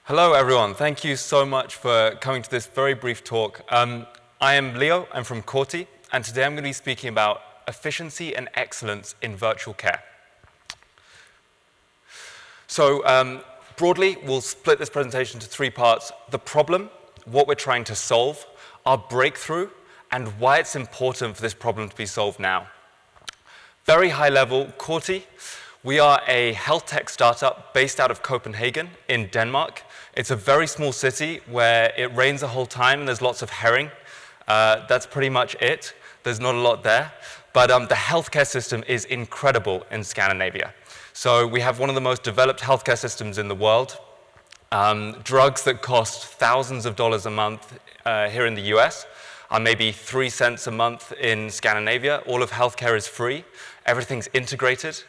Hello, everyone. Thank you so much for coming to this very brief talk. I am Leo. I'm from Corti, and today I'm going to be speaking about efficiency and excellence in virtual care. So broadly, we'll split this presentation into three parts: the problem, what we're trying to solve, our breakthrough, and why it's important for this problem to be solved now. Very high level, Corti. We are a health tech startup based out of Copenhagen in Denmark. It's a very small city where it rains the whole time and there's lots of herring. That's pretty much it. There's not a lot there. But the healthcare system is incredible in Scandinavia. So we have one of the most developed healthcare systems in the world. Drugs that cost thousands of dollars a month here in the US are maybe 3 cents a month in Scandinavia. All of healthcare is free. Everything's integrated.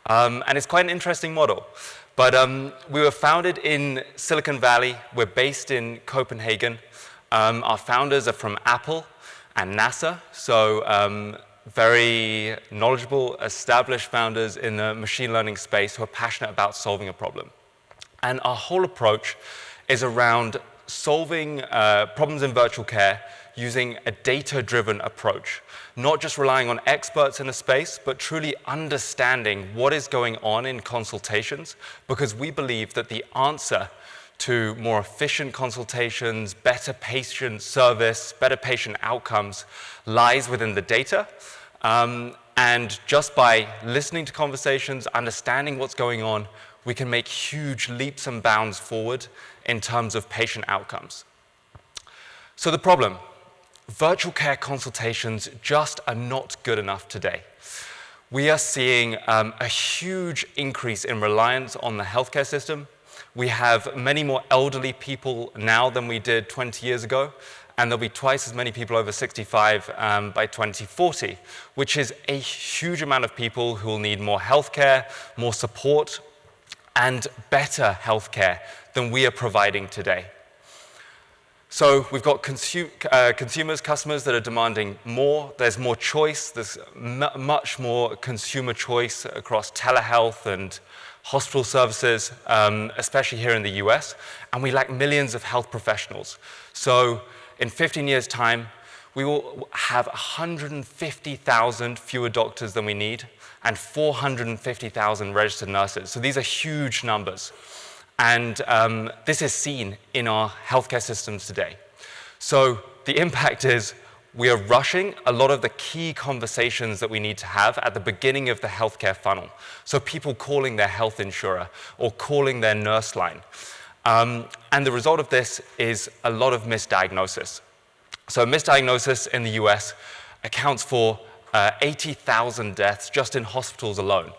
And it's quite an interesting model. But we were founded in Silicon Valley. We're based in Copenhagen. Our founders are from Apple and NASA, so very knowledgeable, established founders in the machine learning space who are passionate about solving a problem. And our whole approach is around solving problems in virtual care using a data-driven approach, not just relying on experts in the space, but truly understanding what is going on in consultations, because we believe that the answer to more efficient consultations, better patient service, better patient outcomes lies within the data. And just by listening to conversations, understanding what's going on, we can make huge leaps and bounds forward in terms of patient outcomes. So the problem: virtual care consultations just are not good enough today. We are seeing a huge increase in reliance on the healthcare system. We have many more elderly people now than we did 20 years ago, and there'll be twice as many people over 65 by 2040, which is a huge amount of people who will need more healthcare, more support, and better healthcare than we are providing today. So we've got consumers, customers that are demanding more. There's more choice. There's much more consumer choice across telehealth and hospital services, especially here in the US. And we lack millions of health professionals. So in 15 years' time, we will have 150,000 fewer doctors than we need and 450,000 registered nurses. So these are huge numbers. And this is seen in our healthcare systems today. So the impact is we are rushing a lot of the key conversations that we need to have at the beginning of the healthcare funnel. So people calling their health insurer or calling their nurse line. And the result of this is a lot of misdiagnosis. So misdiagnosis in the US accounts for 80,000 deaths just in hospitals alone.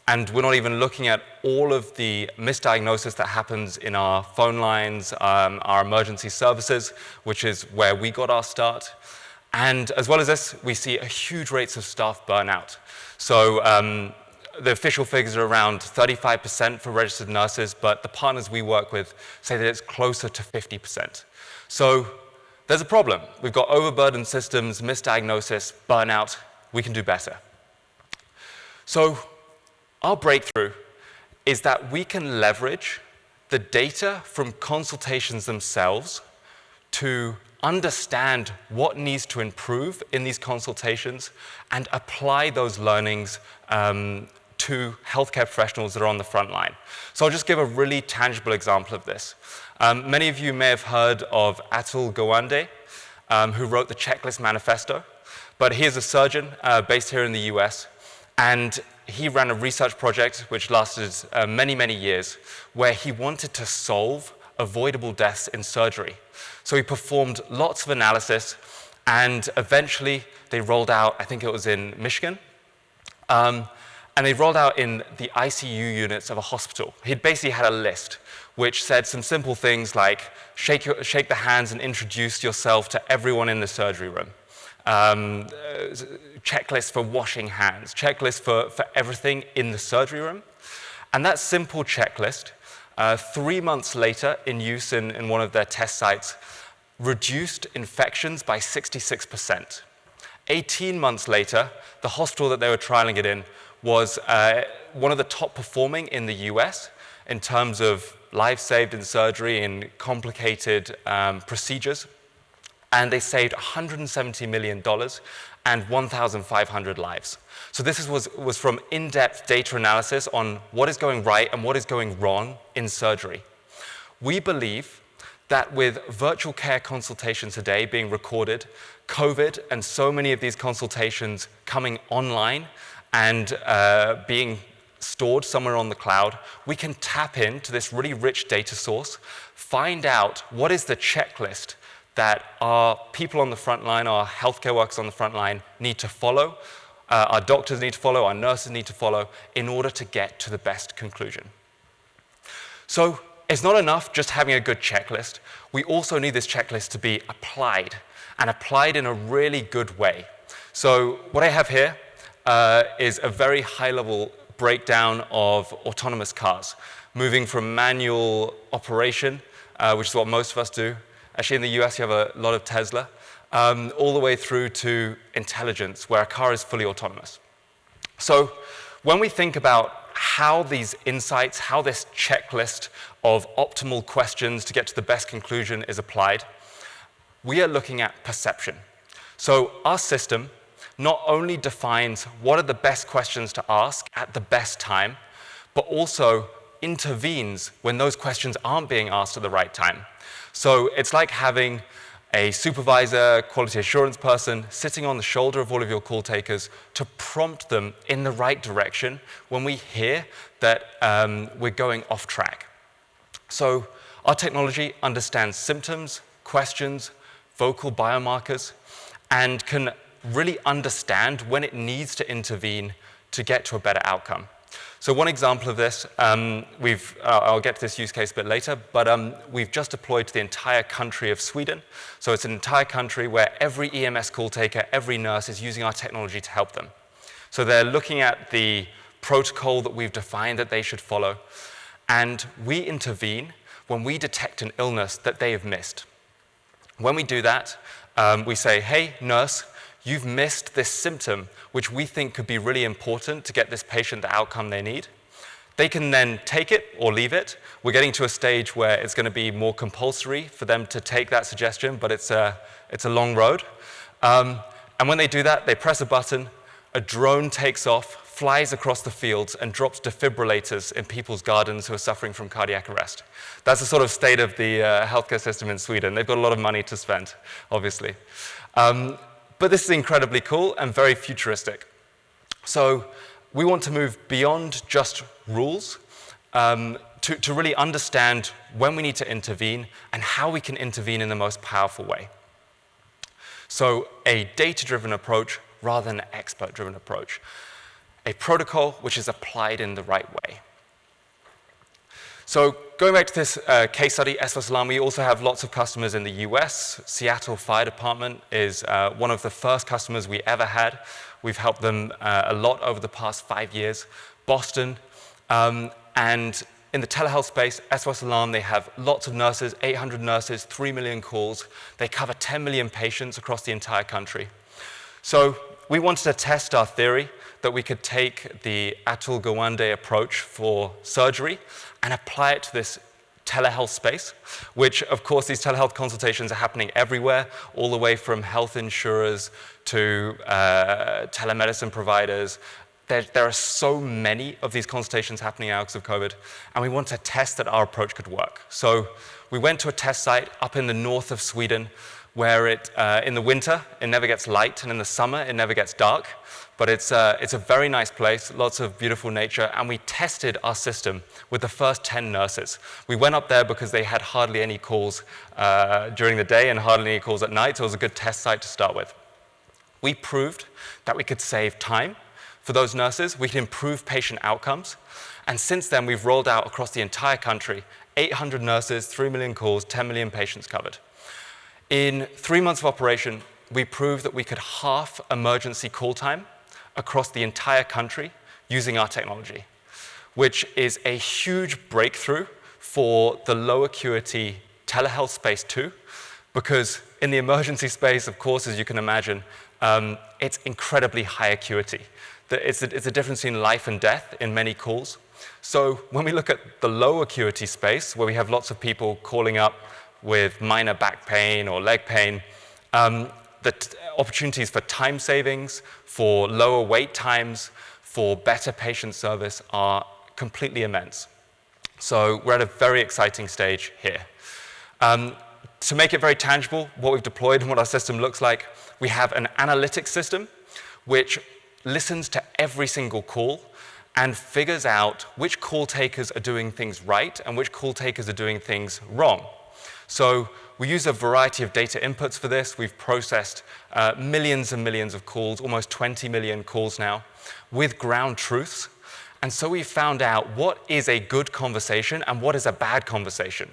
And we're not even looking at all of the misdiagnosis that happens in our phone lines, our emergency services, which is where we got our start. And as well as this, we see huge rates of staff burnout. So the official figures are around 35% for registered nurses, but the partners we work with say that it's closer to 50%. So there's a problem. We've got overburdened systems, misdiagnosis, burnout. We can do better. So our breakthrough is that we can leverage the data from consultations themselves to understand what needs to improve in these consultations and apply those learnings to healthcare professionals that are on the front line. So I'll just give a really tangible example of this. Many of you may have heard of Atul Gawande, who wrote the Checklist Manifesto, but he is a surgeon based here in the US, and he ran a research project which lasted many, many years, where he wanted to solve avoidable deaths in surgery. So he performed lots of analysis, and eventually they rolled out, I think it was in Michigan, and they rolled out in the ICU units of a hospital. He'd basically had a list which said some simple things like shake the hands and introduce yourself to everyone in the surgery room. Checklist for washing hands, checklist for everything in the surgery room. And that simple checklist, 3 months later in use in one of their test sites, reduced infections by 66%. 18 months later, the hospital that they were trialing it in was one of the top performing in the US, in terms of lives saved in surgery in complicated procedures. And they saved $170 million and 1,500 lives. So this was from in-depth data analysis on what is going right and what is going wrong in surgery. We believe that with virtual care consultations today being recorded, COVID and so many of these consultations coming online and being stored somewhere on the cloud, we can tap into this really rich data source, find out what is the checklist that our people on the front line, our healthcare workers on the front line need to follow, our doctors need to follow, our nurses need to follow in order to get to the best conclusion. So it's not enough just having a good checklist. We also need this checklist to be applied, and applied in a really good way. So what I have here is a very high-level breakdown of autonomous cars, moving from manual operation, which is what most of us do. Actually, in the US, you have a lot of Tesla, all the way through to intelligence, where a car is fully autonomous. So when we think about how these insights, how this checklist of optimal questions to get to the best conclusion is applied, we are looking at perception. So our system not only defines what are the best questions to ask at the best time, but also intervenes when those questions aren't being asked at the right time. So it's like having a supervisor, quality assurance person sitting on the shoulder of all of your call takers to prompt them in the right direction when we hear that we're going off track. So our technology understands symptoms, questions, vocal biomarkers, and can really understand when it needs to intervene to get to a better outcome. So one example of this, I'll get to this use case a bit later, but we've just deployed to the entire country of Sweden. So it's an entire country where every EMS call taker, every nurse is using our technology to help them. So they're looking at the protocol that we've defined that they should follow, and we intervene when we detect an illness that they have missed. When we do that, we say, hey, nurse, you've missed this symptom, which we think could be really important to get this patient the outcome they need. They can then take it or leave it. We're getting to a stage where it's going to be more compulsory for them to take that suggestion, but it's a long road. And when they do that, they press a button, a drone takes off, flies across the fields, and drops defibrillators in people's gardens who are suffering from cardiac arrest. That's the sort of state of the healthcare system in Sweden. They've got a lot of money to spend, obviously. But this is incredibly cool and very futuristic. So we want to move beyond just rules to really understand when we need to intervene and how we can intervene in the most powerful way. So a data-driven approach rather than an expert-driven approach. A protocol which is applied in the right way. So going back to this case study, SOS Alarm, we also have lots of customers in the US. Seattle Fire Department is one of the first customers we ever had. We've helped them a lot over the past 5 years. Boston, and in the telehealth space, SOS Alarm, they have lots of nurses, 800 nurses, 3 million calls. They cover 10 million patients across the entire country. So we wanted to test our theory that we could take the Atul Gawande approach for surgery and apply it to this telehealth space, which, of course, these telehealth consultations are happening everywhere, all the way from health insurers to telemedicine providers. There are so many of these consultations happening now because of COVID, and we want to test that our approach could work. So we went to a test site up in the north of Sweden, where in the winter, it never gets light, and in the summer, it never gets dark. But it's a very nice place, lots of beautiful nature, and we tested our system with the first 10 nurses. We went up there because they had hardly any calls during the day and hardly any calls at night, so it was a good test site to start with. We proved that we could save time for those nurses, we could improve patient outcomes, and since then, we've rolled out across the entire country, 800 nurses, 3 million calls, 10 million patients covered. In 3 months of operation, we proved that we could halve emergency call time across the entire country using our technology, which is a huge breakthrough for the low acuity telehealth space too, because in the emergency space, of course, as you can imagine, it's incredibly high acuity. It's a difference in life and death in many calls. So when we look at the low acuity space, where we have lots of people calling up with minor back pain or leg pain, the opportunities for time savings, for lower wait times, for better patient service are completely immense. So we're at a very exciting stage here. To make it very tangible, what we've deployed and what our system looks like, we have an analytics system which listens to every single call and figures out which call takers are doing things right and which call takers are doing things wrong. So we use a variety of data inputs for this. We've processed millions and millions of calls, almost 20 million calls now, with ground truths. And so we found out what is a good conversation and what is a bad conversation.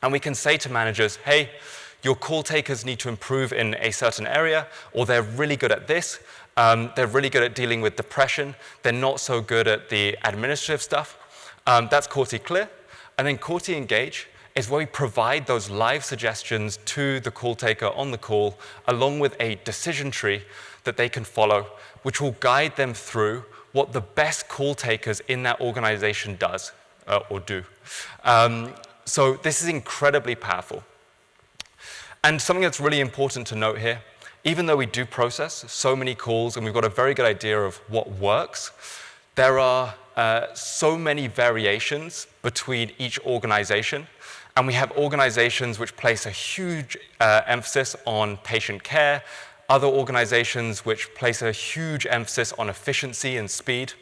And we can say to managers, hey, your call takers need to improve in a certain area, or they're really good at this. They're really good at dealing with depression. They're not so good at the administrative stuff. That's Corti Clear. And then Corti Engage is where we provide those live suggestions to the call taker on the call, along with a decision tree that they can follow, which will guide them through what the best call takers in that organization does or do. So this is incredibly powerful. And something that's really important to note here, even though we do process so many calls and we've got a very good idea of what works, there are so many variations between each organization. And we have organizations which place a huge emphasis on patient care, other organizations which place a huge emphasis on efficiency and speed.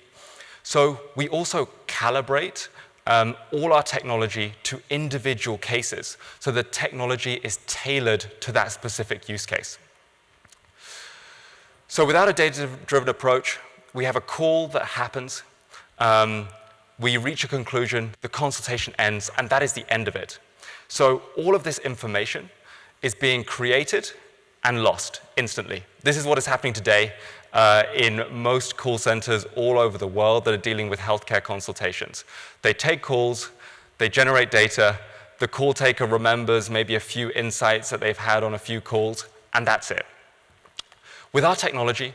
So we also calibrate all our technology to individual cases, so the technology is tailored to that specific use case. So without a data-driven approach, we have a call that happens, we reach a conclusion, the consultation ends, and that is the end of it. So all of this information is being created and lost instantly. This is what is happening today in most call centers all over the world that are dealing with healthcare consultations. They take calls, they generate data, the call taker remembers maybe a few insights that they've had on a few calls, and that's it. With our technology,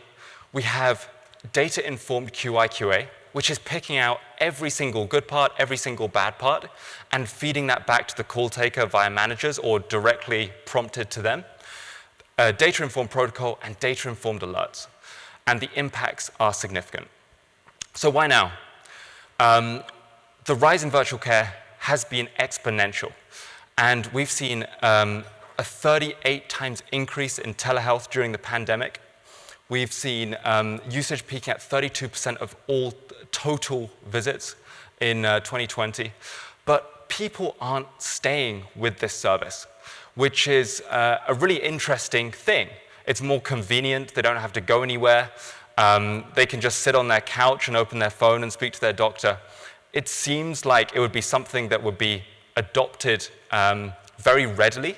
we have data-informed QA, which is picking out every single good part, every single bad part, and feeding that back to the call taker via managers or directly prompted to them. Data-informed protocol and data-informed alerts. And the impacts are significant. So why now? The rise in virtual care has been exponential. And we've seen a 38 times increase in telehealth during the pandemic. We've seen usage peaking at 32% of all total visits in 2020. But people aren't staying with this service, which is a really interesting thing. It's more convenient. They don't have to go anywhere. They can just sit on their couch and open their phone and speak to their doctor. It seems like it would be something that would be adopted very readily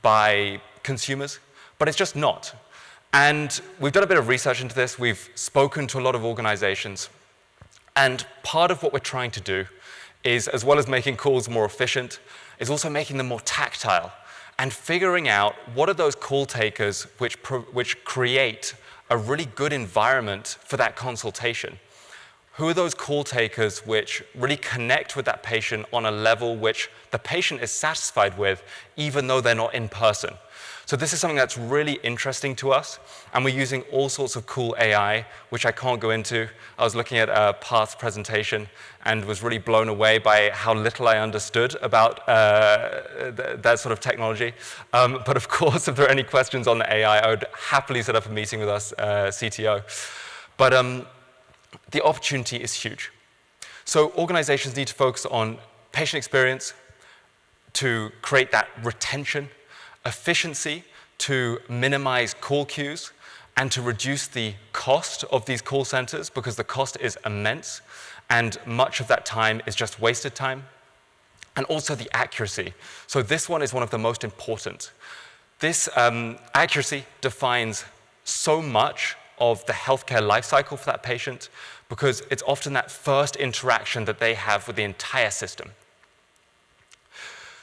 by consumers, but it's just not. And we've done a bit of research into this. We've spoken to a lot of organizations. And part of what we're trying to do is, as well as making calls more efficient, is also making them more tactile and figuring out what are those call takers which create a really good environment for that consultation. Who are those call takers which really connect with that patient on a level which the patient is satisfied with, even though they're not in person? So this is something that's really interesting to us, and we're using all sorts of cool AI, which I can't go into. I was looking at Parth's presentation and was really blown away by how little I understood about that sort of technology. But of course, if there are any questions on the AI, I would happily set up a meeting with us CTO. But the opportunity is huge. So organizations need to focus on patient experience to create that retention, efficiency to minimize call queues, and to reduce the cost of these call centers, because the cost is immense, and much of that time is just wasted time. And also the accuracy. So this one is one of the most important. This accuracy defines so much of the healthcare life cycle for that patient, because it's often that first interaction that they have with the entire system.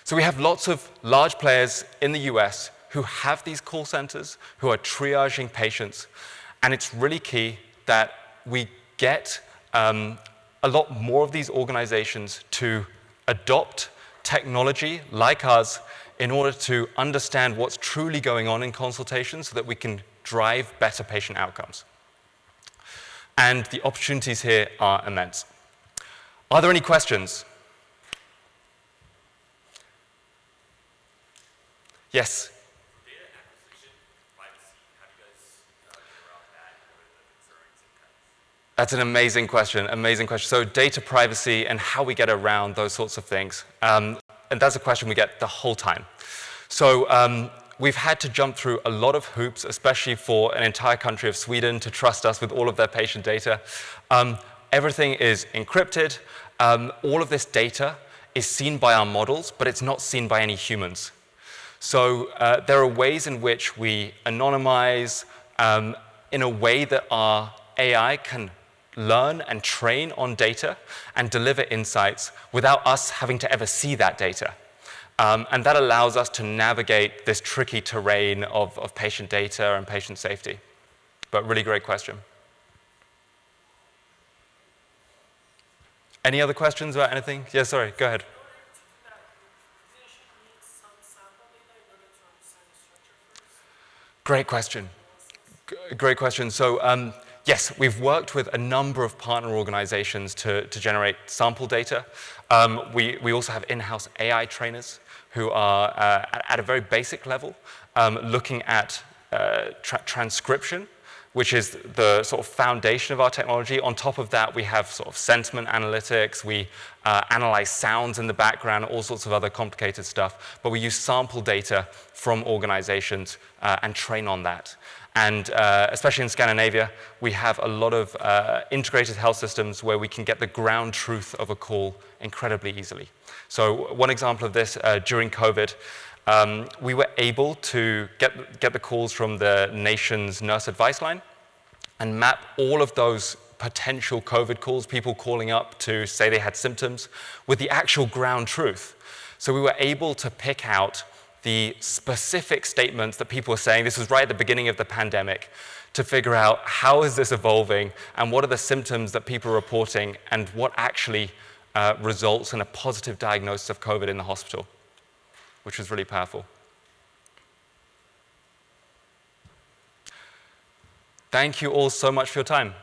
So we have lots of large players in the US who have these call centers, who are triaging patients, and it's really key that we get a a lot more of these organizations to adopt technology like us in order to understand what's truly going on in consultations so that we can drive better patient outcomes. And the opportunities here are immense. Are there any questions? Yes? Data acquisition, privacy, how do you guys get around that? What are the concerns and kind of... That's an amazing question, amazing question. So data privacy and how we get around those sorts of things. And that's a question we get the whole time. So we've had to jump through a lot of hoops, especially for an entire country of Sweden to trust us with all of their patient data. Everything is encrypted. All of this data is seen by our models, but it's not seen by any humans. So there are ways in which we anonymize in a way that our AI can learn and train on data and deliver insights without us having to ever see that data. And that allows us to navigate this tricky terrain of patient data and patient safety. But really great question. Any other questions about anything? Yeah, sorry, go ahead. Great question. Great question. So yes, we've worked with a number of partner organizations to generate sample data. We also have in-house AI trainers who are at a very basic level looking at transcription, which is the sort of foundation of our technology. On top of that, we have sort of sentiment analytics. We analyze sounds in the background, all sorts of other complicated stuff. But we use sample data from organizations and train on that. And especially in Scandinavia, we have a lot of integrated health systems where we can get the ground truth of a call incredibly easily. So one example of this, during COVID, we were able to get the calls from the nation's nurse advice line and map all of those potential COVID calls, people calling up to say they had symptoms, with the actual ground truth. So we were able to pick out the specific statements that people were saying. This was right at the beginning of the pandemic, to figure out how is this evolving and what are the symptoms that people are reporting and what actually results in a positive diagnosis of COVID in the hospital, which was really powerful. Thank you all so much for your time.